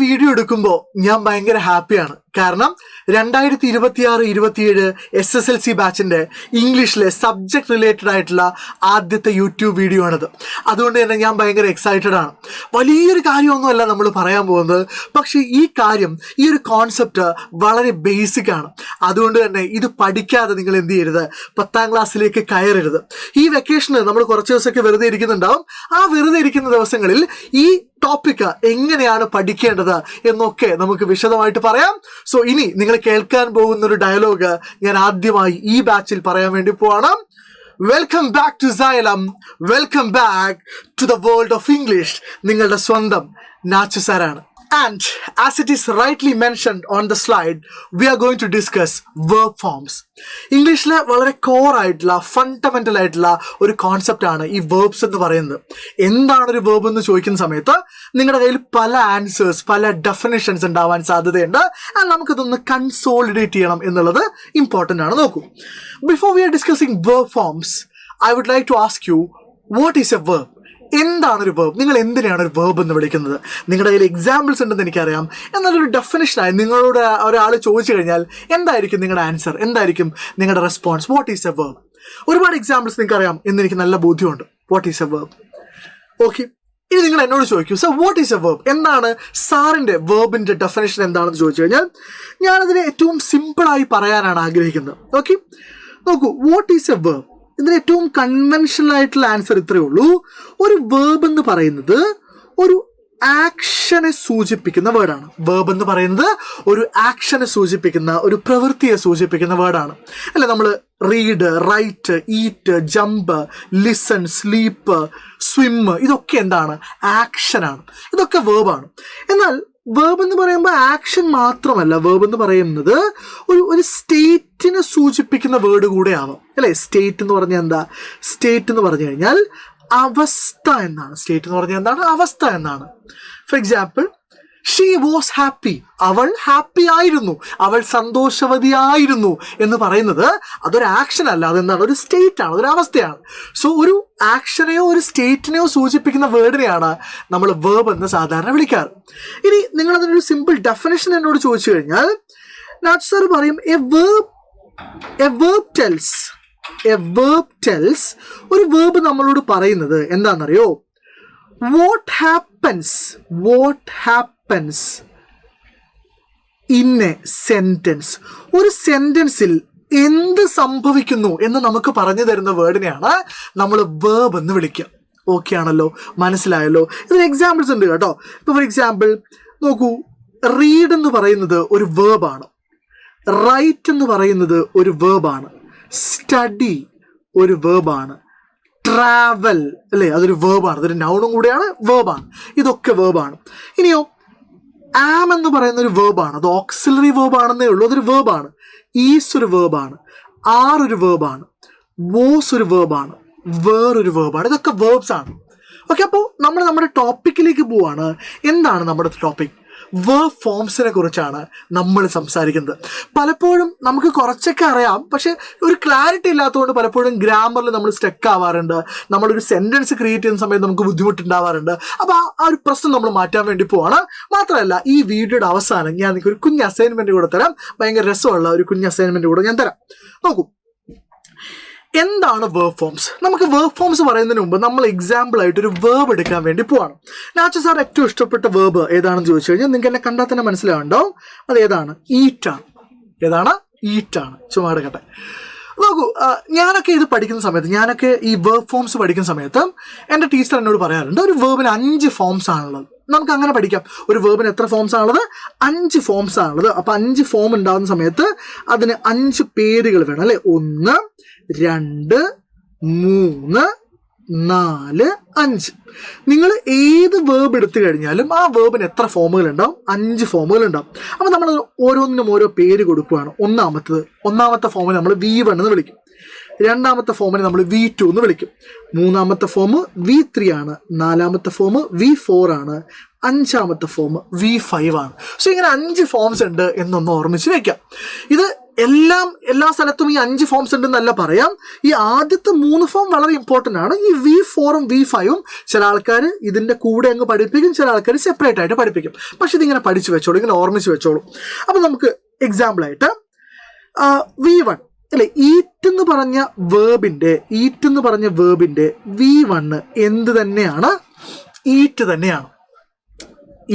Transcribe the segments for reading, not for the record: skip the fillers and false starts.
Video എടുക്കുമ്പോൾ ഞാൻ ഭയങ്കര ഹാപ്പിയാണ്. കാരണം 2026-27 SSLC ബാച്ചിന്റെ ഇംഗ്ലീഷിലെ സബ്ജക്ട് റിലേറ്റഡ് ആയിട്ടുള്ള ആദ്യത്തെ യൂട്യൂബ് വീഡിയോ ആണിത്. അതുകൊണ്ട് തന്നെ ഞാൻ ഭയങ്കര എക്സൈറ്റഡ് ആണ്. വലിയൊരു കാര്യമൊന്നുമല്ല നമ്മൾ പറയാൻ പോകുന്നത്, പക്ഷേ ഈ ഒരു കോൺസെപ്റ്റ് വളരെ ബേസിക് ആണ്. അതുകൊണ്ട് തന്നെ ഇത് പഠിക്കാതെ നിങ്ങൾ എന്ത് ചെയ്യരുത്, 10ാം ക്ലാസ്സിലേക്ക് കയറരുത്. ഈ വെക്കേഷന് നമ്മൾ കുറച്ച് ദിവസമൊക്കെ വെറുതെ ഇരിക്കുന്നുണ്ടാവും. ആ വെറുതെ ഇരിക്കുന്ന ദിവസങ്ങളിൽ ഈ ടോപ്പിക്ക് എങ്ങനെയാണ് പഠിക്കേണ്ടത് എന്നൊക്കെ നമുക്ക് വിശദമായിട്ട് പറയാം. സോ ഇനി നിങ്ങൾ കേൾക്കാൻ പോകുന്ന ഒരു ഡയലോഗ് ഞാൻ ആദ്യമായി ഈ ബാച്ചിൽ പറയാൻ വേണ്ടി പോവാണ്. Welcome back to Xylem, welcome back to the world of English. നിങ്ങളുടെ സ്വന്തം നാച്ചു സാറാണ്. And as it is rightly mentioned on the slide, we are going to discuss verb forms. ഇംഗ്ലീഷിലെ വളരെ കോർ ആയിട്ടുള്ള ഫണ്ടമെന്റൽ ആയിട്ടുള്ള ഒരു കോൺസെപ്റ്റ് ആണ് ഈ വേർബ്സ് എന്ന് പറയുന്നത്. എന്താണ് ഒരു വേർബ് എന്ന് ചോദിക്കുന്ന സമയത്ത് നിങ്ങളുടെ കയ്യിൽ പല ആൻസേഴ്സ്, പല ഡെഫിനിഷൻസ് ഉണ്ടാവാൻ സാധ്യതയുണ്ട്. നമുക്കിതൊന്ന് കൺസോളിഡേറ്റ് ചെയ്യണം എന്നുള്ളത് ഇമ്പോർട്ടൻ്റ് ആണ്. നോക്കൂ, before we are discussing verb forms, I would like to ask you, what is a verb? എന്താണ് ഒരു വേർബ്? നിങ്ങൾ എന്തിനാണ് ഒരു വേർബ് എന്ന് വിളിക്കുന്നത്? നിങ്ങളുടെ കയ്യിൽ എക്സാമ്പിൾസ് ഉണ്ടെന്ന് എനിക്കറിയാം. എന്നാലൊരു ഡെഫിനിഷനായി നിങ്ങളോട് ഒരാൾ ചോദിച്ചു കഴിഞ്ഞാൽ എന്തായിരിക്കും നിങ്ങളുടെ ആൻസർ, എന്തായിരിക്കും നിങ്ങളുടെ response? What is a verb? ഒരുപാട് എക്സാമ്പിൾസ് നിങ്ങൾക്ക് അറിയാം എന്ന് എനിക്ക് നല്ല ബോധ്യമുണ്ട്. What is a verb? Okay, ഇനി നിങ്ങൾ എന്നോട് ചോദിക്കൂ, sir what is a verb? എന്താണ് സാറിൻ്റെ വേർബിൻ്റെ ഡെഫിനേഷൻ എന്താണെന്ന് ചോദിച്ചു കഴിഞ്ഞാൽ ഞാനതിനെ ഏറ്റവും സിമ്പിളായി പറയാനാണ് ആഗ്രഹിക്കുന്നത്. ഓക്കെ, നോക്കൂ, വാട്ട് ഈസ് എ വേർബ്? ഇതിന് ഏറ്റവും കൺവെൻഷണൽ ആയിട്ടുള്ള ആൻസർ ഇത്രയേ ഉള്ളൂ. ഒരു വേർബ് എന്ന് പറയുന്നത് ഒരു ആക്ഷനെ സൂചിപ്പിക്കുന്ന വേർഡാണ്. വേർബ് എന്ന് പറയുന്നത് ഒരു ആക്ഷനെ സൂചിപ്പിക്കുന്ന, ഒരു പ്രവൃത്തിയെ സൂചിപ്പിക്കുന്ന വേർഡാണ്. അല്ലെ, നമ്മൾ read, write, eat, jump, listen, sleep, swim, ഇതൊക്കെ എന്താണ്? ആക്ഷനാണ്. ഇതൊക്കെ വേർബാണ്. എന്നാൽ വേർബ് എന്ന് പറയുമ്പോൾ ആക്ഷൻ മാത്രമല്ല. വേർബ് എന്ന് പറയുന്നത് ഒരു സ്റ്റേറ്റിനെ സൂചിപ്പിക്കുന്ന വേർഡ് കൂടെ ആവാം. അല്ലേ, സ്റ്റേറ്റ് എന്ന് പറഞ്ഞാൽ എന്താ? സ്റ്റേറ്റ് എന്ന് പറഞ്ഞു കഴിഞ്ഞാൽ അവസ്ഥ എന്നാണ്. സ്റ്റേറ്റ് എന്ന് പറഞ്ഞാൽ എന്താണ്? അവസ്ഥ എന്നാണ്. For example, she was happy. അവൾ ഹാപ്പി ആയിരുന്നു, അവൾ സന്തോഷവതിയായിരുന്നു എന്ന് പറയുന്നത് അതൊരു ആക്ഷൻ അല്ല, അതെന്താണ്? ഒരു സ്റ്റേറ്റ് ആണ്, ഒരു അവസ്ഥയാണ്. സോ ഒരു ആക്ഷനെയോ ഒരു സ്റ്റേറ്റിനെയോ സൂചിപ്പിക്കുന്ന വേർഡിനെയാണ് നമ്മൾ വേർബ് എന്ന് സാധാരണ വിളിക്കാറ്. ഇനി നിങ്ങളതിനൊരു സിമ്പിൾ ഡെഫിനേഷൻ എന്നോട് ചോദിച്ചു കഴിഞ്ഞാൽ നാച്ച് സാർ പറയും, എ വേർബ് ടെൽസ്, ഒരു വേർബ് നമ്മളോട് പറയുന്നത് എന്താണെന്നറിയോ? What happens in A sentence. ഒരു സെന്റൻസിൽ എന്ത് സംഭവിക്കുന്നു എന്ന് നമുക്ക് പറഞ്ഞു തരുന്ന വേർഡിനെയാണ് നമ്മൾ വേർബ് എന്ന് വിളിക്കുക. ഓക്കെ ആണല്ലോ, മനസ്സിലായല്ലോ? ഇതിന് എക്സാമ്പിൾസ് ഉണ്ട് കേട്ടോ. ഇപ്പോൾ ഫോർ എക്സാമ്പിൾ നോക്കൂ, റീഡ് എന്ന് പറയുന്നത് ഒരു വേർബാണ്, റൈറ്റ് എന്ന് പറയുന്നത് ഒരു വേർബാണ്, സ്റ്റഡി ഒരു വേർബാണ്, ട്രാവൽ, അല്ലേ, അതൊരു വേർബാണ്, അതൊരു നൗണും കൂടെയാണ്, വേർബാണ്. ഇതൊക്കെ വേർബാണ്. ഇനിയോ ആം എന്ന് പറയുന്ന ഒരു വേർബാണ്, അത് ഓക്സിലറി വേർബാണെന്നേ ഉള്ളൂ, അതൊരു വേർബാണ്. ഈസ് ഒരു വേർബാണ്, ആർ ഒരു വേർബാണ്, വോസ് ഒരു വേർബാണ്, വേറൊരു വേർബാണ്. ഇതൊക്കെ വേർബ്സ് ആണ്. ഓക്കെ, അപ്പോൾ നമ്മൾ നമ്മുടെ ടോപ്പിക്കിലേക്ക് പോവാണ്. എന്താണ് നമ്മുടെ ടോപ്പിക്? വേർബ് ഫോംസിനെ കുറിച്ചാണ് നമ്മൾ സംസാരിക്കുന്നത്. പലപ്പോഴും നമുക്ക് കുറച്ചൊക്കെ അറിയാം, പക്ഷെ ഒരു ക്ലാരിറ്റി ഇല്ലാത്തതുകൊണ്ട് പലപ്പോഴും ഗ്രാമറിൽ നമ്മൾ സ്റ്റക്ക് ആവാറുണ്ട്. നമ്മളൊരു സെൻറ്റൻസ് ക്രിയേറ്റ് ചെയ്യുന്ന സമയത്ത് നമുക്ക് ബുദ്ധിമുട്ടുണ്ടാവാറുണ്ട്. അപ്പോൾ ആ ഒരു പ്രശ്നം നമ്മൾ മാറ്റാൻ വേണ്ടി പോവാണ്. മാത്രമല്ല, ഈ വീഡിയോയുടെ അവസാനം ഞാൻ നിങ്ങൾക്ക് ഒരു കുഞ്ഞ് അസൈൻമെൻറ്റ് കൂടെ തരാം. ഭയങ്കര രസമുള്ള ഒരു കുഞ്ഞ് അസൈൻമെൻറ്റ് കൂടെ ഞാൻ തരാം. നോക്കൂ, എന്താണ് വേർബ് ഫോംസ്? നമുക്ക് വേർബ് ഫോംസ് പറയുന്നതിന് മുമ്പ് നമ്മൾ എക്സാമ്പിൾ ആയിട്ട് ഒരു വേർബ് എടുക്കാൻ വേണ്ടി പോവാണ്. നാച്ചു സാർ ഏറ്റവും ഇഷ്ടപ്പെട്ട വേർബ് ഏതാണെന്ന് ചോദിച്ചു കഴിഞ്ഞാൽ നിങ്ങൾക്ക് എന്നെ കണ്ടാൽ തന്നെ മനസ്സിലാവുണ്ടാവും. അത് ഏതാണ്? ഈറ്റാണ്. ഏതാണ്? ഈറ്റാണ്. ചുമ്മാ എടുക്കട്ടെ. നോക്കൂ, ഞാനൊക്കെ ഇത് പഠിക്കുന്ന സമയത്ത്, ഞാനൊക്കെ ഈ വേർബ് ഫോംസ് പഠിക്കുന്ന സമയത്ത് എൻ്റെ ടീച്ചർ എന്നോട് പറയാറുണ്ട്, ഒരു വേർബിന് 5 ഫോംസ് ആണുള്ളത്. നമുക്ക് അങ്ങനെ പഠിക്കാം. ഒരു വേർബിന് എത്ര ഫോംസ് ആണുള്ളത്? 5 ഫോംസ് ആണുള്ളത്. അപ്പോൾ 5 ഫോം ഉണ്ടാകുന്ന സമയത്ത് അതിന് 5 പേരുകൾ വേണം, അല്ലേ? 1, 2, 3, 4, 5. നിങ്ങൾ ഏത് വേർബ് എടുത്തു കഴിഞ്ഞാലും ആ വേർബിന് എത്ര ഫോമുകൾ ഉണ്ടാവും? 5 ഫോമുകൾ ഉണ്ടാവും. അപ്പോൾ നമ്മൾ ഓരോന്നിനും ഓരോ പേര് കൊടുക്കുകയാണ്. ഒന്നാമത്തെ ഫോമിൽ നമ്മൾ V1 എന്ന് വിളിക്കും, രണ്ടാമത്തെ ഫോമിനെ നമ്മൾ V2 എന്ന് വിളിക്കും, മൂന്നാമത്തെ ഫോം V3 ആണ്, നാലാമത്തെ ഫോം V4 ആണ്, അഞ്ചാമത്തെ ഫോം V5 ആണ്. സോ ഇങ്ങനെ 5 ഫോംസ് ഉണ്ട് എന്നൊന്ന് ഓർമ്മിച്ച് വെക്കാം. ഇത് എല്ലാ സ്ഥലത്തും ഈ 5 ഫോംസ് ഉണ്ടെന്നല്ല പറയാം. ഈ ആദ്യത്തെ 3 ഫോം വളരെ ഇമ്പോർട്ടൻ്റ് ആണ്. ഈ V4ഉം V5ഉം ചില ആൾക്കാർ ഇതിൻ്റെ കൂടെ അങ്ങ് പഠിപ്പിക്കും, ചില ആൾക്കാർ സെപ്പറേറ്റ് ആയിട്ട് പഠിപ്പിക്കും. പക്ഷെ ഇതിങ്ങനെ പഠിച്ചു വെച്ചോളൂ, ഇങ്ങനെ ഓർമ്മിച്ച് വെച്ചോളൂ. അപ്പം നമുക്ക് എക്സാമ്പിളായിട്ട് V1 അല്ലെ, ഈറ്റ് എന്ന് പറഞ്ഞ വേർബിൻ്റെ V1 എന്ത് തന്നെയാണ്? ഈറ്റ് തന്നെയാണ്.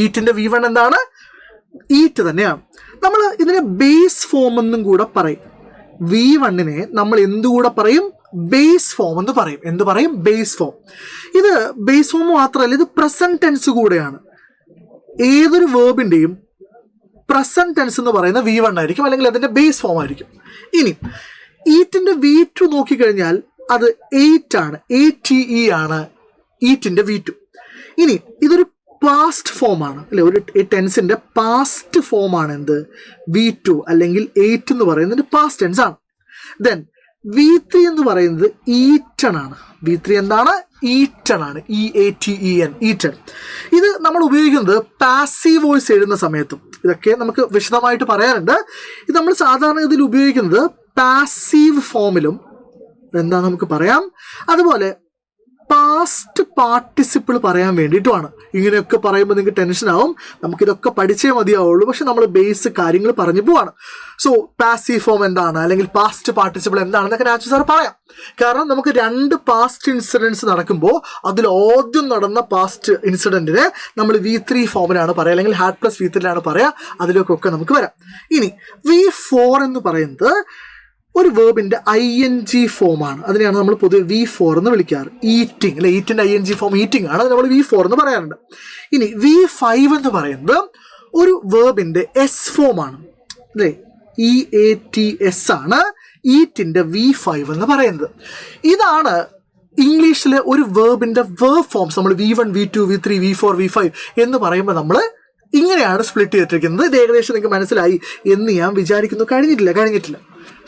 ഈറ്റിൻ്റെ V1 എന്താണ്? ഈറ്റ് തന്നെയാണ്. നമ്മൾ ഇതിനെ ബേസ് ഫോം എന്നും കൂടെ പറയും. V1നെ നമ്മൾ എന്തുകൂടെ പറയും? ബേസ് ഫോം എന്ന് പറയും. എന്ത് പറയും? Base form. ഇത് ബേസ് ഫോം മാത്രമല്ല, ഇത് പ്രസന്റ് ടെൻസ് കൂടെയാണ്. ഏതൊരു വേർബിൻ്റെയും പ്രസന്റ് ടെൻസ് എന്ന് പറയുന്ന V1 ആയിരിക്കും, അല്ലെങ്കിൽ അതിൻ്റെ ബേസ് ഫോം ആയിരിക്കും. ഇനി ഈറ്റിൻ്റെ V2 നോക്കിക്കഴിഞ്ഞാൽ അത് 8 ആണ്, ATE ആണ് ഈറ്റിൻ്റെ V2. ഇനി ഇതൊരു പാസ്റ്റ് ഫോമാണ് അല്ലെ, ഒരു ടെൻസിൻ്റെ പാസ്റ്റ് ഫോമാണ് എന്ത്? V2 അല്ലെങ്കിൽ 8 എന്ന് പറയുന്നത് പാസ്റ്റ് ടെൻസ് ആണ്. ദെൻ V3 എന്ന് പറയുന്നത് ഈറ്റൺ ആണ്. V3 എന്താണ്? ഈറ്റൺ ആണ്. EATEN, eaten. ഇത് നമ്മൾ ഉപയോഗിക്കുന്നത് പാസീവ് വോയിസ് എഴുതുന്ന സമയത്തും. ഇതൊക്കെ നമുക്ക് വിശദമായിട്ട് പറയാനുണ്ട്. ഇത് നമ്മൾ സാധാരണ ഇതിൽ ഉപയോഗിക്കുന്നത് പാസീവ് ഫോമിലും എന്താ നമുക്ക് പറയാം, അതുപോലെ പാസ്റ്റ് പാർട്ടിസിപ്പിൾ പറയാൻ വേണ്ടിയിട്ടുമാണ്. ഇങ്ങനെയൊക്കെ പറയുമ്പോൾ നിങ്ങൾക്ക് ടെൻഷനാവും. നമുക്കിതൊക്കെ പഠിച്ചേ മതിയാവുള്ളൂ, പക്ഷെ നമ്മൾ ബേസ് കാര്യങ്ങൾ പറഞ്ഞു പോവാണ്. സോ പാസീവ് ഫോം എന്താണ്, അല്ലെങ്കിൽ പാസ്റ്റ് പാർട്ടിസിപ്പിൾ എന്താണെന്നൊക്കെ നാച്ചു സാർ പറയാം. കാരണം നമുക്ക് 2 പാസ്റ്റ് ഇൻസിഡൻസ് നടക്കുമ്പോൾ അതിൽ ആദ്യം നടന്ന പാസ്റ്റ് ഇൻസിഡൻറ്റിനെ നമ്മൾ V3 ഫോമിലാണ് പറയുക, അല്ലെങ്കിൽ ഹാഡ് പ്ലസ് V3ലാണ് പറയുക. അതിലേക്കൊക്കെ നമുക്ക് വരാം. ഇനി V4 എന്ന് പറയുന്നത് ഒരു വേർബിൻ്റെ ING ഫോമാണ്. അതിനെയാണ് നമ്മൾ പൊതുവെ V4 എന്ന് വിളിക്കാറ്. ഈറ്റിംഗ് അല്ലെ, ഈറ്റിൻ്റെ ING ഫോം ഈറ്റിംഗ് ആണ്, അത് നമ്മൾ V4 എന്ന് പറയാറുണ്ട്. ഇനി V5 എന്ന് പറയുന്നത് ഒരു വേർബിൻ്റെ S ഫോമാണ് അല്ലേ, EATS ആണ് ഈറ്റിൻ്റെ V5 എന്ന് പറയുന്നത്. ഇതാണ് ഇംഗ്ലീഷിലെ ഒരു വേർബിൻ്റെ വേർബ് ഫോംസ്. നമ്മൾ V1, V2, V3, V4, V5 എന്ന് പറയുമ്പോൾ നമ്മൾ ഇങ്ങനെയാണ് സ്പ്ലിറ്റ് ചെയ്തിരിക്കുന്നത്. ഇത് ഏകദേശം നിങ്ങൾക്ക് മനസ്സിലായി എന്ന് ഞാൻ വിചാരിക്കുന്നു. കഴിഞ്ഞിട്ടില്ല.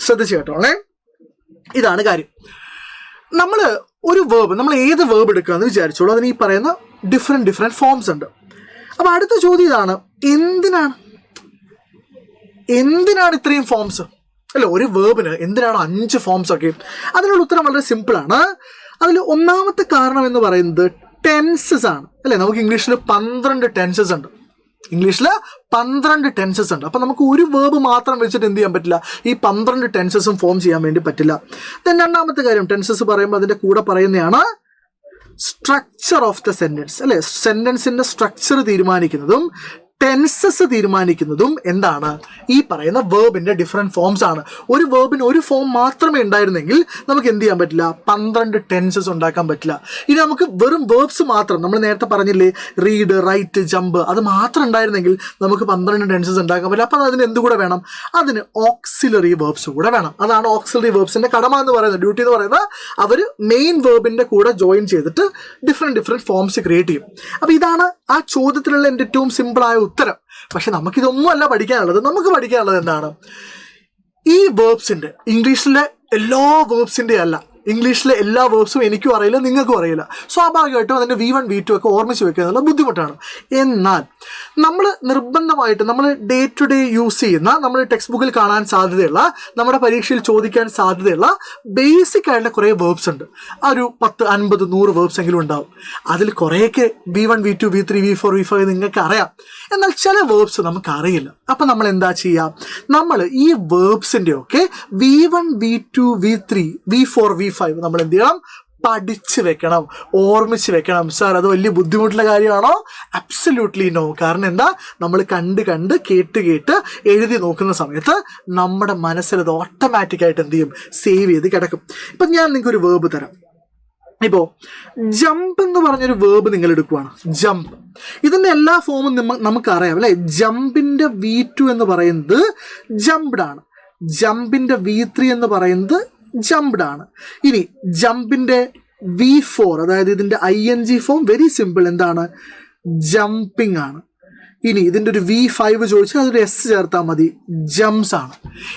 ശ്രദ്ധിച്ചു കേട്ടോളേ. ഇതാണ് കാര്യം. നമ്മൾ ഒരു വേർബ്, നമ്മൾ ഏത് വേർബ് എടുക്കുകയെന്ന് വിചാരിച്ചോളൂ, അതിന് ഈ പറയുന്ന ഡിഫറെൻറ്റ് ഫോംസ് ഉണ്ട്. അപ്പോൾ അടുത്ത ചോദ്യം ഇതാണ്, എന്തിനാണ് ഇത്രയും ഫോംസ് അല്ല, ഒരു വേർബിന് എന്തിനാണ് 5 ഫോംസ് ഒക്കെ? അതിനുള്ള ഉത്തരം വളരെ സിമ്പിളാണ്. അതിൽ ഒന്നാമത്തെ കാരണം എന്ന് പറയുന്നത് ടെൻസസ് ആണ് അല്ലേ. നമുക്ക് ഇംഗ്ലീഷിൽ 12 ടെൻസസ് ഉണ്ട്. അപ്പം നമുക്ക് ഒരു വേർബ് മാത്രം വെച്ചിട്ട് എന്ത് ചെയ്യാൻ പറ്റില്ല? ഈ 12 ടെൻസസും ഫോം ചെയ്യാൻ വേണ്ടി പറ്റില്ല. ദെൻ രണ്ടാമത്തെ കാര്യം, ടെൻസസ് പറയുമ്പോൾ അതിൻ്റെ കൂടെ പറയുന്നതാണ് സ്ട്രക്ചർ ഓഫ് ദ സെൻറ്റൻസ് അല്ലേ. സെൻറ്റൻസിൻ്റെ സ്ട്രക്ചർ തീരുമാനിക്കുന്നതും ടെൻസസ് തീരുമാനിക്കുന്നതും എന്താണ്? ഈ പറയുന്ന വേർബിൻ്റെ ഡിഫറെൻറ്റ് ഫോംസ് ആണ്. ഒരു വേർബിന് ഒരു ഫോം മാത്രമേ ഉണ്ടായിരുന്നെങ്കിൽ നമുക്ക് എന്ത് ചെയ്യാൻ പറ്റില്ല? 12 ടെൻസസ് ഉണ്ടാക്കാൻ പറ്റില്ല. ഇനി നമുക്ക് വെറും വേർബ്സ് മാത്രം, നമ്മൾ നേരത്തെ പറഞ്ഞില്ലേ റീഡ്, റൈറ്റ്, ജമ്പ്, അത് മാത്രം ഉണ്ടായിരുന്നെങ്കിൽ നമുക്ക് 12 ടെൻസസ് ഉണ്ടാക്കാൻ പറ്റില്ല. അപ്പം അതിന് എന്തുകൂടെ വേണം? അതിന് ഓക്സിലറി വേർബ്സ് കൂടെ വേണം. അതാണ് ഓക്സിലറി വേർബ്സിൻ്റെ കടമ എന്ന് പറയുന്നത്, ഡ്യൂട്ടി എന്ന് പറയുന്നത്. അവർ മെയിൻ വേർബിൻ്റെ കൂടെ ജോയിൻ ചെയ്തിട്ട് ഡിഫറെൻറ്റ് ഫോംസ് ക്രിയേറ്റ് ചെയ്യും. അപ്പോൾ ഇതാണ് ആ ചോദ്യത്തിലുള്ള എൻ്റെ ഏറ്റവും സിമ്പിളായ ഉത്തരം. പക്ഷെ നമുക്കിതൊന്നും അല്ല പഠിക്കാനുള്ളത്. നമുക്ക് പഠിക്കാനുള്ളത് എന്താണ്? ഈ വേർബ്സിൻ്റെ, ഇംഗ്ലീഷിലെ എല്ലാ വേർബ്സിൻ്റെ അല്ല, ഇംഗ്ലീഷിലെ എല്ലാ വേർബ്സും എനിക്കും അറിയില്ല, നിങ്ങൾക്കും അറിയില്ല. സ്വാഭാവികമായിട്ടും അതിൻ്റെ V1, V2 ഒക്കെ ഓർമ്മിച്ച് വെക്കുക എന്നുള്ള ബുദ്ധിമുട്ടാണ്. എന്നാൽ നമ്മൾ നിർബന്ധമായിട്ട് നമ്മൾ ഡേ ടു ഡേ യൂസ് ചെയ്യുന്ന, നമ്മൾ ടെക്സ്റ്റ് ബുക്കിൽ കാണാൻ സാധ്യതയുള്ള, നമ്മുടെ പരീക്ഷയിൽ ചോദിക്കാൻ സാധ്യതയുള്ള ബേസിക് ആയിട്ടുള്ള കുറേ വേർബ്സ് ഉണ്ട്. ആ ഒരു 10, 50, 100 വേർബ്സ് എങ്കിലും ഉണ്ടാവും. അതിൽ കുറേയൊക്കെ V1, V2, V3, V4, V5 നിങ്ങൾക്ക് അറിയാം. എന്നാൽ ചില വേർബ്സ് നമുക്ക് അറിയില്ല. അപ്പം നമ്മൾ എന്താ ചെയ്യുക? നമ്മൾ ഈ വേർബ്സിൻ്റെ ഒക്കെ V1, V2, V3, V4, V5 നമ്മൾ എന്ത് ചെയ്യണം? പഠിച്ച് വെക്കണം, ഓർമ്മിച്ച് വെക്കണം. സാർ അത് വലിയ ബുദ്ധിമുട്ടുള്ള കാര്യമാണോ? Absolutely no. കാരണം എന്താ? നമ്മൾ കണ്ട് കേട്ട് എഴുതി നോക്കുന്ന സമയത്ത് നമ്മുടെ മനസ്സിൽ അത് ഓട്ടോമാറ്റിക്കായിട്ട് എന്ത് ചെയ്യും? സേവ് ചെയ്ത് കിടക്കും. ഇപ്പം ഞാൻ നിങ്ങൾക്കൊരു വേർബ് തരാം. ഇപ്പോൾ ജമ്പ് എന്ന് പറഞ്ഞൊരു വേർബ് നിങ്ങൾ എടുക്കുവാണ്. ജമ്പ്, ഇതിൻ്റെ എല്ലാ ഫോമും നമുക്കറിയാം അല്ലേ. ജമ്പിൻ്റെ V2 എന്ന് പറയുന്നത് ജംപ്ഡ് ആണ്. ജമ്പിൻ്റെ V3 എന്ന് പറയുന്നത് ജംപ്ഡ് ആണ്. ഇനി ജമ്പിൻ്റെ V4, അതായത് ഇതിൻ്റെ ING ഫോം വെരി സിമ്പിൾ, എന്താണ്? ജമ്പിങ് ആണ്. ഇനി ഇതിൻ്റെ ഒരു V5 ചോദിച്ചാൽ അതൊരു S ചേർത്താൽ മതി, ജംപ്സ് ആണ്.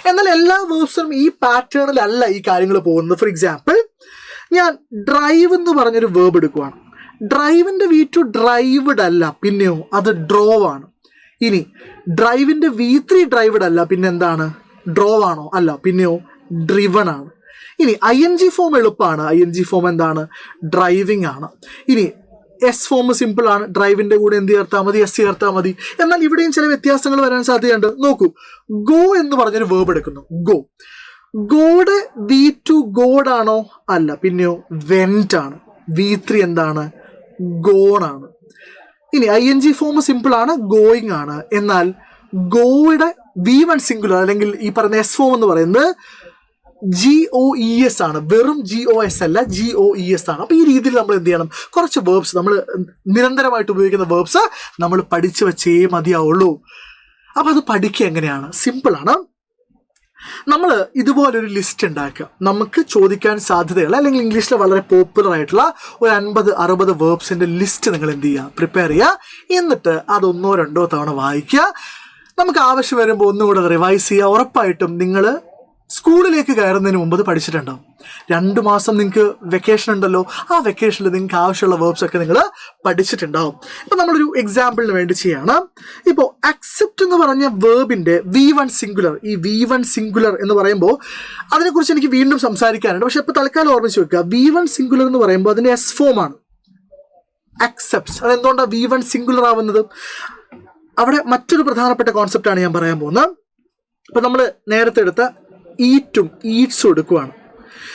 എന്നാൽ എല്ലാ വേർബ്സിനും ഈ പാറ്റേണിലല്ല ഈ കാര്യങ്ങൾ പോകുന്നത്. ഫോർ എക്സാമ്പിൾ, ഞാൻ ഡ്രൈവ് എന്ന് പറഞ്ഞൊരു വേർബ് എടുക്കുവാണ്. ഡ്രൈവിൻ്റെ V2 ഡ്രൈവ്ഡ് അല്ല, പിന്നെയോ അത് ഡ്രോവ് ആണ്. ഇനി ഡ്രൈവിൻ്റെ V3 ഡ്രൈവ്ഡ് അല്ല, പിന്നെ എന്താണ്? ഡ്രോവ് ആണോ? അല്ല. പിന്നെയോ ഡ്രിവൺ ആണ്. ഇനി ING ഫോം എളുപ്പമാണ്. ING ഫോം എന്താണ്? ഡ്രൈവിംഗ് ആണ്. ഇനി എസ് ഫോം സിമ്പിൾ ആണ്. ഡ്രൈവിന്റെ കൂടെ എന്ത് ചേർത്താൽ മതി? എസ് ചേർത്താൽ മതി. എന്നാൽ ഇവിടെയും ചില വ്യത്യാസങ്ങൾ വരാൻ സാധ്യതയുണ്ട്. നോക്കൂ, ഗോ എന്ന് പറഞ്ഞൊരു വേർബ് എടുക്കുന്നു. ഗോ. ഗോഡ് V2 ഗോഡ് ആണോ? അല്ല. പിന്നെയോ വെന്റ് ആണ്. V3 എന്താണ്? ഗോൺ ആണ്. ഇനി ING ഫോം സിമ്പിൾ ആണ്, ഗോയിങ് ആണ്. എന്നാൽ ഗോയുടെ V1 സിംഗുലർ അല്ലെങ്കിൽ ഈ പറയുന്ന എസ് ഫോം എന്ന് പറയുന്നത് GOES ആണ്. വെറും GOS അല്ല, GOES ആണ്. അപ്പൊ ഈ രീതിയിൽ നമ്മൾ എന്ത് ചെയ്യണം? കുറച്ച് വേർബ്സ്, നമ്മൾ നിരന്തരമായിട്ട് ഉപയോഗിക്കുന്ന വേർബ്സ് നമ്മൾ പഠിച്ചു വെച്ചേ മതിയാവുള്ളൂ. അപ്പൊ അത് പഠിക്കുക എങ്ങനെയാണ്? സിമ്പിൾ ആണ്. നമ്മൾ ഇതുപോലൊരു ലിസ്റ്റ് ഉണ്ടാക്കുക. നമുക്ക് ചോദിക്കാൻ സാധ്യതയുള്ള അല്ലെങ്കിൽ ഇംഗ്ലീഷിൽ വളരെ പോപ്പുലർ ആയിട്ടുള്ള ഒരു 50-60 വേർബ്സിന്റെ ലിസ്റ്റ് നിങ്ങൾ എന്ത് ചെയ്യുക? പ്രിപ്പയർ ചെയ്യുക. എന്നിട്ട് അത് 1-2 തവണ വായിക്കുക. നമുക്ക് ആവശ്യം വരുമ്പോൾ ഒന്നുകൂടെ റിവൈസ് ചെയ്യുക. ഉറപ്പായിട്ടും നിങ്ങൾ സ്കൂളിലേക്ക് കയറുന്നതിന് മുമ്പ് അത് പഠിച്ചിട്ടുണ്ടാവും. 2 മാസം നിങ്ങൾക്ക് വെക്കേഷൻ ഉണ്ടല്ലോ. ആ വെക്കേഷനിൽ നിങ്ങൾക്ക് ആവശ്യമുള്ള വേർബ്സ് ഒക്കെ നിങ്ങൾ പഠിച്ചിട്ടുണ്ടാവും. ഇപ്പം നമ്മളൊരു എക്സാമ്പിളിന് വേണ്ടി ചെയ്യാണ്. ഇപ്പോൾ അക്സെപ്റ്റ് എന്ന് പറഞ്ഞ വേർബിന്റെ V1 സിംഗുലർ, ഈ V1 സിംഗുലർ എന്ന് പറയുമ്പോൾ അതിനെക്കുറിച്ച് എനിക്ക് വീണ്ടും സംസാരിക്കാനുണ്ട്. പക്ഷെ ഇപ്പോൾ തൽക്കാലം ഓർമ്മിച്ച് വെക്കുക, V1 സിംഗുലർ എന്ന് പറയുമ്പോൾ അതിന്റെ എസ് ഫോം ആണ് അക്സെപ്റ്റ്സ്. അതെന്തുകൊണ്ടാണ് V1 സിംഗുലർ ആവുന്നത്? അവിടെ മറ്റൊരു പ്രധാനപ്പെട്ട കോൺസെപ്റ്റാണ് ഞാൻ പറയാൻ പോകുന്നത്. ഇപ്പം നമ്മൾ നേരത്തെ എടുത്ത ഈറ്റും ഈറ്റ്സും എടുക്കുവാണ്.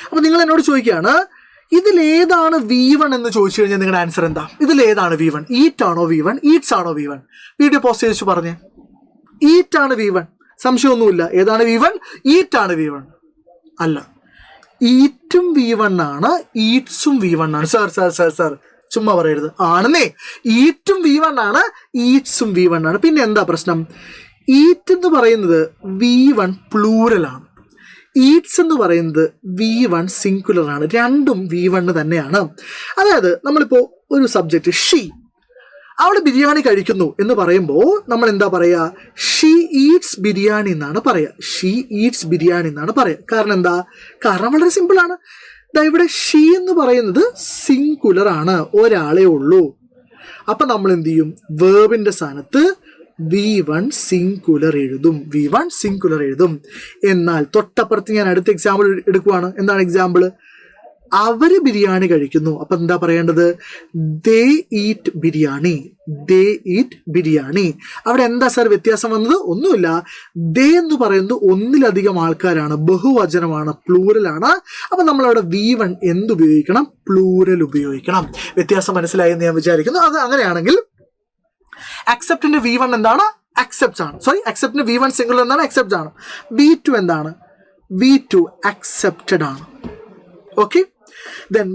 അപ്പം നിങ്ങൾ എന്നോട് ചോദിക്കുകയാണ്, ഇതിലേതാണ് V1 എന്ന് ചോദിച്ചു കഴിഞ്ഞാൽ നിങ്ങളുടെ ആൻസർ എന്താ? ഇതിലേതാണ് V1? ഈറ്റ് ആണോ V1? ഈറ്റ്സ് ആണോ V1? വീഡിയോ പോസ്റ്റ് ചെയ്ത് പറഞ്ഞേ. ഈറ്റ് ആണ് V1, സംശയമൊന്നുമില്ല. ഏതാണ് V1? ഈറ്റ് ആണ് V1. അല്ല, ഈറ്റും V1 ആണ്, ഈറ്റ്സും V1 ആണ്. സാർ ചുമ്മാ പറയരുത്. ആണെന്നേ, ഈറ്റും V1 ആണ്, ഈറ്റ്സും V1 ആണ്. പിന്നെ എന്താ പ്രശ്നം? ഈറ്റ് എന്ന് പറയുന്നത് V1 പ്ലൂറൽ ആണ്, ഈറ്റ്സ് എന്ന് പറയുന്നത് V1 സിംഗുലർ ആണ്. രണ്ടും V1 തന്നെയാണ്. അതായത് നമ്മളിപ്പോൾ ഒരു സബ്ജക്റ്റ് ഷീ, അവൾ ബിരിയാണി കഴിക്കുന്നു എന്ന് പറയുമ്പോൾ നമ്മൾ എന്താ പറയുക? ഷീ ഈറ്റ്സ് ബിരിയാണി എന്നാണ് പറയുക. ഷീ ഈറ്റ്സ് ബിരിയാണി എന്നാണ് പറയുക. കാരണം എന്താ? കാരണം വളരെ സിമ്പിൾ ആണ്. ഇവിടെ ഷീ എന്ന് പറയുന്നത് സിംഗുലർ ആണ്, ഒരാളെ ഉള്ളൂ. അപ്പം നമ്മൾ എന്ത് ചെയ്യും? വേർബിന്റെ സ്ഥാനത്ത് V1 സിംഗുലർ എഴുതും. V1 സിംഗുലർ എഴുതും. എന്നാൽ തൊട്ടപ്പുറത്ത് ഞാൻ അടുത്ത എക്സാമ്പിൾ എടുക്കുവാണ്. എന്താണ് എക്സാമ്പിൾ? അവര് ബിരിയാണി കഴിക്കുന്നു. അപ്പൊ എന്താ പറയേണ്ടത്? ദേ ഈറ്റ് ബിരിയാണി. ദേ ഈറ്റ് ബിരിയാണി. അവിടെ എന്താ സാർ വ്യത്യാസം വന്നത്? ഒന്നുമില്ല. ദേ എന്ന് പറയുന്നത് ഒന്നിലധികം ആൾക്കാരാണ്, ബഹുവചനമാണ്, പ്ലൂറൽ ആണ്. അപ്പൊ നമ്മളവിടെ V1 എന്തുപയോഗിക്കണം? പ്ലൂറൽ ഉപയോഗിക്കണം. വ്യത്യാസം മനസ്സിലായി എന്ന് ഞാൻ വിചാരിക്കുന്നു. അത് അങ്ങനെയാണെങ്കിൽ അക്സെപ്റ്റിന്റെ V1 എന്താണ്? അക്സെപ്റ്റ് ആണ്. അക്സെപ്റ്റിന്റെ V1 സിംഗുലർ എന്താണ്? അക്സെപ്റ്റ് ആണ്. V2 എന്താണ്? V2 അക്സെപ്റ്റഡ് ആണ്. ഓക്കെ. ദെൻ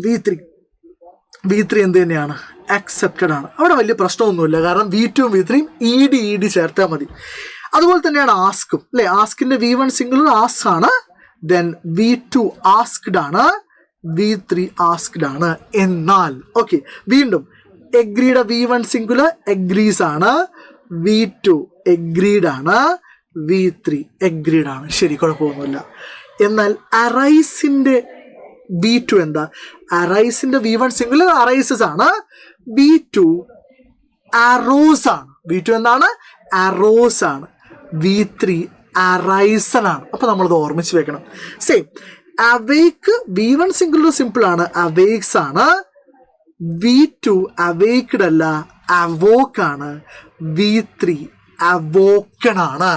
V3 എന്ത് തന്നെയാണ്? അക്സെപ്റ്റഡ് ആണ്. അവിടെ വലിയ പ്രശ്നമൊന്നുമില്ല. കാരണം V2ഉം V3യും ED ചേർത്താൽ മതി. അതുപോലെ തന്നെയാണ് ആസ്കും, അല്ലെ? ആസ്കിന്റെ V1 സിംഗുലർ ആസ് ആണ്. ദെൻ V2 ആസ്ക്ഡ് ആണ്, V3 ആസ്ക്ഡ് ആണ്. എന്നാൽ ഓക്കെ, വീണ്ടും എഗ്രീഡ് V1 സിംഗുലർ എഗ്രീസ് ആണ്, V2 എഗ്രീഡ് ആണ്, V3 എഗ്രീഡ് ആണ്. ശരി, കുഴപ്പമൊന്നുമില്ല. എന്നാൽ അറൈസിന്റെ V2 എന്താ? അറൈസിന്റെ V1 സിംഗുലർ അറൈസസ് ആണ്, V2 അറോസ് ആണ്. V2 എന്താണ്? അറോസ് ആണ്. V3 അറൈസൺ ആണ്. അപ്പൊ നമ്മളത് ഓർമ്മിച്ച് വെക്കണം. സെയിം അവേക്ക് V1 സിംഗുലർ സിമ്പിൾ ആണ്, അവേക്സ് ആണ്. V2 അവേക്ഡ് അല്ല, അവോക്ക് ആണ്. V3 അവോക്കൺ ആണ്.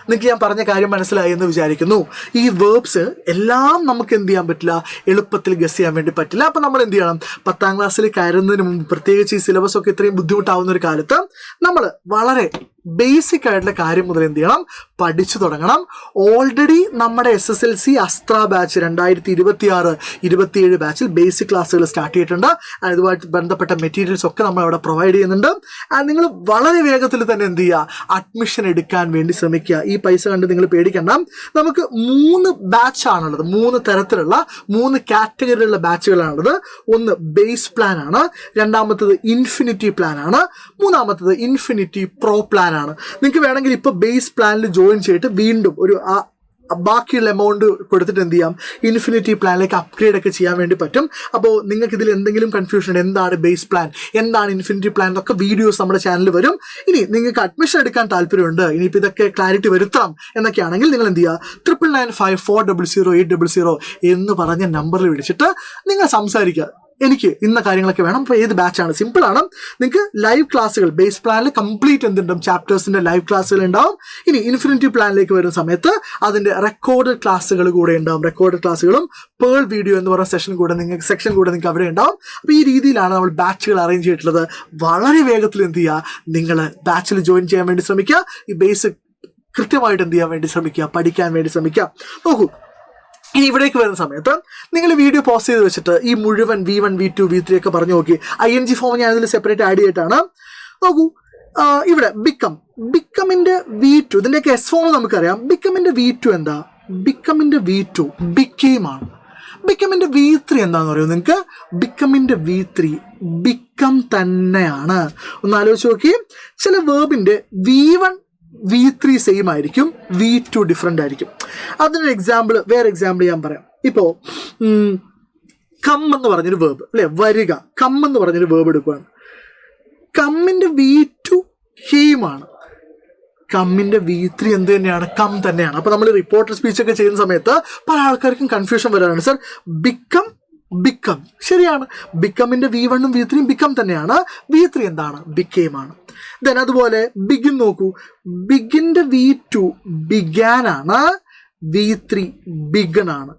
നിങ്ങൾക്ക് ഞാൻ പറഞ്ഞ കാര്യം മനസ്സിലായി എന്ന് വിചാരിക്കുന്നു. ഈ വേർബ്സ് എല്ലാം നമുക്ക് എന്ത് ചെയ്യാൻ പറ്റില്ല? എളുപ്പത്തിൽ ഗസ് ചെയ്യാൻ വേണ്ടി പറ്റില്ല. അപ്പം നമ്മൾ എന്ത് ചെയ്യണം? 10ാം ക്ലാസ്സിൽ കയറുന്നതിന് മുമ്പ്, പ്രത്യേകിച്ച് ഈ സിലബസ് ഒക്കെ ഇത്രയും ബുദ്ധിമുട്ടാവുന്ന ഒരു കാലത്ത് നമ്മൾ വളരെ ബേസിക് ആയിട്ടുള്ള കാര്യം മുതൽ എന്ത് ചെയ്യണം? പഠിച്ചു തുടങ്ങണം. ഓൾറെഡി നമ്മുടെ SSLC അസ്ത്ര ബാച്ച് 2026-27 ബാച്ചിൽ ബേസിക് ക്ലാസ്സുകൾ സ്റ്റാർട്ട് ചെയ്തിട്ടുണ്ട്. അതുമായിട്ട് ബന്ധപ്പെട്ട മെറ്റീരിയൽസ് ഒക്കെ നമ്മൾ അവിടെ പ്രൊവൈഡ് ചെയ്യുന്നുണ്ട്. നിങ്ങൾ വളരെ വേഗത്തിൽ തന്നെ എന്ത് ചെയ്യുക? അഡ്മിഷൻ എടുക്കാൻ വേണ്ടി ശ്രമിക്കുക. ഈ പൈസ കണ്ട് നിങ്ങൾ പേടിക്കണ്ട. നമുക്ക് 3 ബാച്ചാണുള്ളത്, 3 തരത്തിലുള്ള 3 കാറ്റഗറിയിലുള്ള ബാച്ചുകളാണുള്ളത്. ഒന്ന് ബേസ് പ്ലാൻ ആണ്, രണ്ടാമത്തത് ഇൻഫിനിറ്റി പ്ലാൻ ആണ്, മൂന്നാമത്തത് ഇൻഫിനിറ്റി പ്രോ പ്ലാൻ ആണ്. നിങ്ങൾക്ക് വേണമെങ്കിൽ ഇപ്പോൾ ബേസ് പ്ലാനിൽ ജോയിൻ ചെയ്തിട്ട് വീണ്ടും ഒരു ബാക്കിയുള്ള എമൗണ്ട് കൊടുത്തിട്ട് എന്ത് ചെയ്യാം, ഇൻഫിനിറ്റി പ്ലാനിലേക്ക് അപ്ഗ്രേഡ് ഒക്കെ ചെയ്യാൻ വേണ്ടി പറ്റും. അപ്പോൾ നിങ്ങൾക്ക് ഇതിൽ എന്തെങ്കിലും കൺഫ്യൂഷൻ, എന്താണ് ബേസ് പ്ലാൻ, എന്താണ് ഇൻഫിനിറ്റി പ്ലാൻ എന്നൊക്കെ വീഡിയോസ് നമ്മുടെ ചാനലിൽ വരും. ഇനി നിങ്ങൾക്ക് അഡ്മിഷൻ എടുക്കാൻ താല്പര്യമുണ്ട്, ഇനിയിപ്പോൾ ഇതൊക്കെ ക്ലാരിറ്റി വരുത്തണം എന്നൊക്കെയാണെങ്കിൽ നിങ്ങൾ എന്ത് ചെയ്യുക, 9995400800 എന്ന് പറഞ്ഞ നമ്പറിൽ വിളിച്ചിട്ട് നിങ്ങൾ സംസാരിക്കുക. എനിക്ക് ഇന്ന കാര്യങ്ങളൊക്കെ വേണം, അപ്പോൾ ഏത് ബാച്ചാണ്, സിമ്പിളാണ്. നിങ്ങൾക്ക് ലൈവ് ക്ലാസ്സുകൾ ബേസ് പ്ലാനിൽ കംപ്ലീറ്റ് എന്തുണ്ടാവും, ചാപ്റ്റേഴ്സിൻ്റെ ലൈവ് ക്ലാസ്സുകൾ ഉണ്ടാവും. ഇനി ഇൻഫിനിറ്റി പ്ലാനിലേക്ക് വരുന്ന സമയത്ത് അതിൻ്റെ റെക്കോർഡ് ക്ലാസ്സുകൾ കൂടെ ഉണ്ടാവും. റെക്കോർഡ് ക്ലാസ്സുകളും പേൾ വീഡിയോ എന്ന് പറയുന്ന സെക്ഷൻ കൂടെ നിങ്ങൾക്ക് അവിടെ ഉണ്ടാവും. അപ്പോൾ ഈ രീതിയിലാണ് നമ്മൾ ബാച്ചുകൾ അറേഞ്ച് ചെയ്തിട്ടുള്ളത്. വളരെ വേഗത്തിൽ എന്ത് ചെയ്യുക, നിങ്ങൾ ബാച്ചിൽ ജോയിൻ ചെയ്യാൻ വേണ്ടി ശ്രമിക്കുക. ഈ ബേസ് കൃത്യമായിട്ട് എന്ത് ചെയ്യാൻ വേണ്ടി ശ്രമിക്കുക, പഠിക്കാൻ വേണ്ടി ശ്രമിക്കുക. നോക്കൂ, ഇനി ഇവിടേക്ക് വരുന്ന സമയത്ത് നിങ്ങൾ വീഡിയോ പോസ് ചെയ്ത് വെച്ചിട്ട് ഈ മുഴുവൻ V1 V2 V3 ഒക്കെ പറഞ്ഞു നോക്കി. ING ഫോം ഞാൻ ഇതിൽ സെപ്പറേറ്റ് ആഡ് ചെയ്തിട്ടാണ്. നോക്കൂ, ഇവിടെ ബിക്കമിൻ്റെ V2, ഇതിൻ്റെയൊക്കെ S ഫോം നമുക്കറിയാം. ബിക്കമിൻ്റെ V2 എന്താ, ബിക്കമിൻ്റെ V2 ബിക്കെയിമാണ്. ബിക്കമിൻ്റെ V3 എന്താണെന്ന് പറയുമോ നിങ്ങൾക്ക്? ബിക്കമിൻ്റെ V3 ബിക്കം തന്നെയാണ്. ഒന്ന് ആലോചിച്ച് നോക്കി, ചില വേർബിൻ്റെ V1 V3 സെയിം ആയിരിക്കും, V2 ഡിഫറെൻ്റ് ആയിരിക്കും. അതിനൊരു വേറെ എക്സാമ്പിൾ ഞാൻ പറയാം. ഇപ്പോൾ കം എന്ന് പറഞ്ഞൊരു വേർബ് അല്ലേ, വരിക, കം എന്ന് പറഞ്ഞൊരു വേർബ് എടുക്കുകയാണ്. കമ്മിൻ്റെ V2 കെയിമാണ്, കമ്മിൻ്റെ V3 എന്ത് തന്നെയാണ്, കം തന്നെയാണ്. അപ്പോൾ നമ്മൾ റിപ്പോർട്ടർ സ്പീച്ചൊക്കെ ചെയ്യുന്ന സമയത്ത് പല ആൾക്കാർക്കും കൺഫ്യൂഷൻ വരാറുണ്ട്. സർ ബിക്കം ശരിയാണ്, ബിക്കമിൻ്റെ V1 V3 ബിക്കം തന്നെയാണ്. V3 എന്താണ്, ബിക്കെയിമാണ്. ദെൻ അതുപോലെ ബിഗിൻ നോക്കൂ, ബിഗിൻ്റെ V2 ബിഗാനാണ്, V3 ബിഗൺ ആണ്.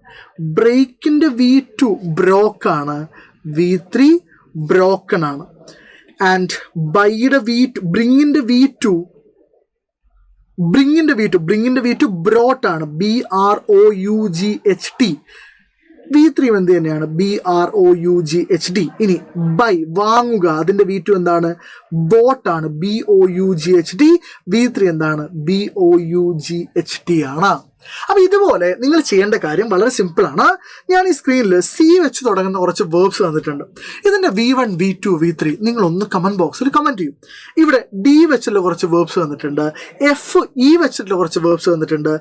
ബ്രേക്കിൻ്റെ V2 ബ്രോക്കാണ്, V3 ബ്രോക്കൺ ആണ്. ആൻഡ് ബൈയുടെ ബ്രിങ്ങിൻ്റെ V2 ബ്രോട്ട് ആണ്, BROUGHT. V3 എന്ത് തന്നെയാണ്, BROUGHD. ഇനി ബൈ വാങ്ങുക, അതിൻ്റെ V2 എന്താണ്, ബോട്ടാണ്, BOUGHD. V3 എന്താണ്, BOUGHT ആണ്. അപ്പോൾ ഇതുപോലെ നിങ്ങൾ ചെയ്യേണ്ട കാര്യം വളരെ സിമ്പിളാണ്. ഞാൻ ഈ സ്ക്രീനിൽ C വെച്ച് തുടങ്ങുന്ന കുറച്ച് വേർബ്സ് തന്നിട്ടുണ്ട്. ഇതിൻ്റെ V1 V2 V3 നിങ്ങളൊന്ന് കമൻറ്റ് ബോക്സിൽ കമൻറ്റ് ചെയ്യും. ഇവിടെ D വെച്ചുള്ള കുറച്ച് വേർബ്സ് തന്നിട്ടുണ്ട്, E വെച്ചിട്ടുള്ള കുറച്ച് വേർബ്സ് തന്നിട്ടുണ്ട്,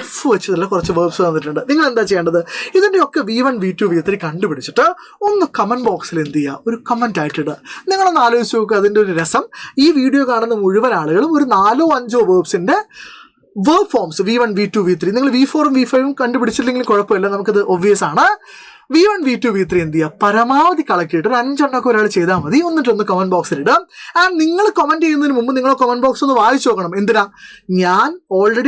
F വെച്ചിട്ടുള്ള കുറച്ച് വേർബ്സ് തന്നിട്ടുണ്ട്. നിങ്ങൾ എന്താ ചെയ്യേണ്ടത്, ഇതിൻ്റെയൊക്കെ V1 V2 V3 കണ്ടുപിടിച്ചിട്ട് ഒന്ന് കമൻറ്റ് ബോക്സിൽ എന്ത് ചെയ്യുക, ഒരു കമൻറ്റ് ആയിട്ടിടുക. നിങ്ങളൊന്ന് ആലോചിച്ച് നോക്കുക അതിൻ്റെ ഒരു രസം. ഈ വീഡിയോ കാണുന്ന മുഴുവൻ ആളുകളും ഒരു 4-5 വേർബ്സിൻ്റെ verb forms V1 V2 V3, നിങ്ങൾ V4 V5 കണ്ടുപിടിച്ചില്ലെങ്കിൽ കുഴപ്പമില്ല, നമുക്കത് ഒബ്വിയസ് ആണ്. V1 V2 V3 എന്ത് ചെയ്യുക, പരമാവധി കളക്ട് ചെയ്തിട്ട് ഒരു 5 എണ്ണമൊക്കെ ഒരാൾ ചെയ്താൽ മതി. എന്നിട്ടൊന്ന് കമൻറ്റ് ബോക്സിൽ ഇടാം. ആൻഡ് നിങ്ങൾ കമൻറ്റ് ചെയ്യുന്നതിന് മുമ്പ് നിങ്ങൾ കമൻറ്റ് ബോക്സ് ഒന്ന് വായിച്ചു നോക്കണം. എന്തിനാ, ഞാൻ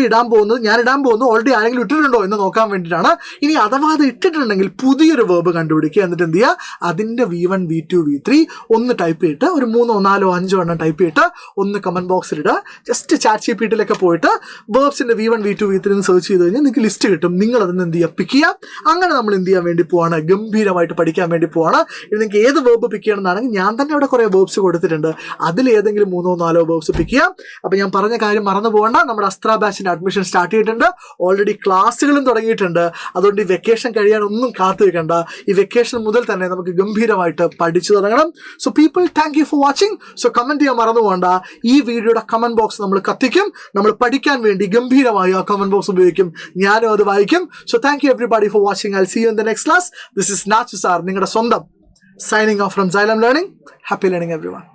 ഇടാൻ പോകുന്നത് ഓൾറെഡി ആരെങ്കിലും ഇട്ടിട്ടുണ്ടോ എന്ന് നോക്കാൻ വേണ്ടിയിട്ടാണ്. ഇനി അഥവാ അത് ഇട്ടിട്ടുണ്ടെങ്കിൽ പുതിയൊരു വേർബ് കണ്ടുപിടിക്കുക. എന്നിട്ട് എന്ത് ചെയ്യുക, അതിൻ്റെ V1 V2 V3 ഒന്ന് ടൈപ്പ് ചെയ്തിട്ട് ഒരു 3, 4, 5 എണ്ണം ടൈപ്പ് ചെയ്തിട്ട് ഒന്ന് കമൻറ്റ് ബോക്സിൽ ഇടുക. ജസ്റ്റ് ChatGPTയിലൊക്കെ പോയിട്ട് വേർബ്സിൻ്റെ V1 V2 V3 എന്ന് സെർച്ച് ചെയ്ത് കഴിഞ്ഞാൽ നിങ്ങൾക്ക് ലിസ്റ്റ് കിട്ടും. നിങ്ങൾ അതിന് എന്ത് ചെയ്യുക, പിക്ക് ചെയ്യുക. അങ്ങനെ നമ്മൾ എന്ത് ചെയ്യാൻ വേണ്ടി പോവാണ്, ഗംഭീരമായിട്ട് പഠിക്കാൻ വേണ്ടി പോവാണ്. ഇത് നിങ്ങൾക്ക് ഏത് വേർബ് പിക്ക് ചെയ്യണമെന്നാണെങ്കിൽ ഞാൻ തന്നെ ഇവിടെ കുറേ വേർബ്സ് കൊടുത്തിട്ടുണ്ട്, അതിൽ ഏതെങ്കിലും 3-4 വേർബ്സ് പിക്ക് ചെയ്യാം. അപ്പോൾ ഞാൻ പറഞ്ഞ കാര്യം മറന്നു പോകണ്ട, നമ്മുടെ അസ്ത്ര ബാച്ചിൻ്റെ അഡ്മിഷൻ സ്റ്റാർട്ട് ചെയ്തിട്ടുണ്ട്. ഓൾറെഡി ക്ലാസ്സുകളും തുടങ്ങിയിട്ടുണ്ട്. അതുകൊണ്ട് ഈ വെക്കേഷൻ കഴിയാനൊന്നും കാത്തു വെക്കണ്ട. ഈ വെക്കേഷൻ മുതൽ തന്നെ നമുക്ക് ഗംഭീരമായിട്ട് പഠിച്ചു തുടങ്ങണം. So people, thank you for watching. So comment ചെയ്യാൻ മറന്നു പോകണ്ട. ഈ വീഡിയോയുടെ കമൻറ്റ് ബോക്സ് നമ്മൾ കത്തിക്കും. നമ്മൾ പഠിക്കാൻ വേണ്ടി ഗംഭീരമായി ആ കമൻറ്റ് ബോക്സ് ഉപയോഗിക്കും. ഞാനും അത് വായിക്കും. So thank you everybody for watching. I see you in the next class. This is Nachu sir, നിങ്ങളുടെ സ്വന്തം, signing off from Xylem Learning. Happy learning everyone.